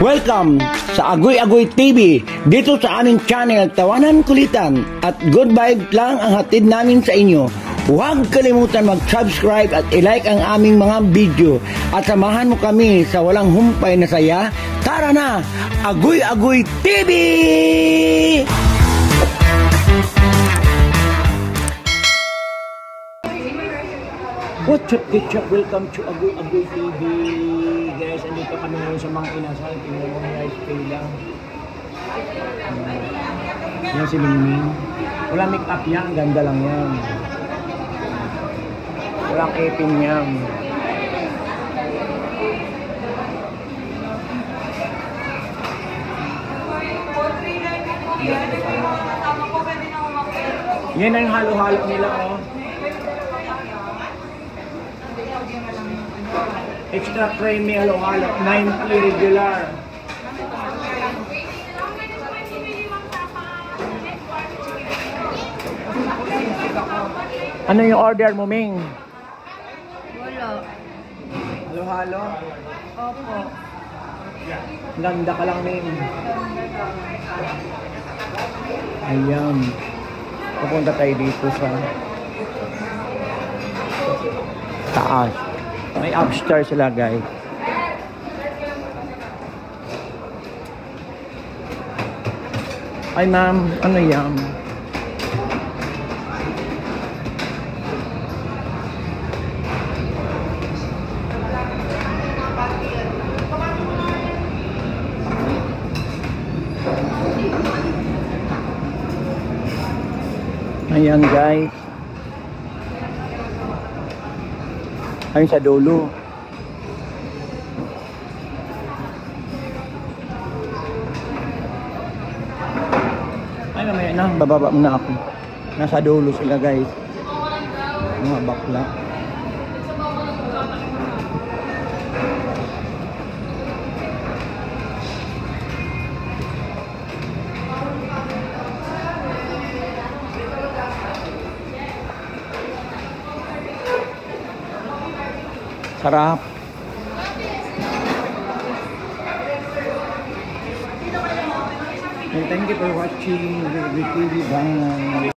Welcome sa Agoy Agoy TV. Dito sa aming channel, tawanan, kulitan at good vibe lang ang hatid namin sa inyo. Huwag kalimutan mag-subscribe at i-like ang aming mga video at samahan mo kami sa walang humpay na saya. Tara na, Agoy Agoy TV! What's up, Ketchup? Welcome to Agoy Agoy TV. Guys, andito kami ngayon sa mga inasal. Tingnan mo yung rice pay lang. Yan si Mingming. Wala make up yan. Ganda lang yan. Walang epin yan. Yan ang halo-halo nila, oh. Extra creamy halo-halo, 90 regular. Ano yung order mo, Ming? Wala. Halo-halo? Opo. Ganda ka lang, Ming. Ayan. Pupunta tayo dito sa taas. May upstairs sila, guys. Ay, ma'am, ano yan? Ayan, guys. Ayun sa dulo. Ay, mamaya na. Bababa muna ako. Nasa dulo sila, guys. Mga bakla. Sarap. And thank you for watching the TV. Bye.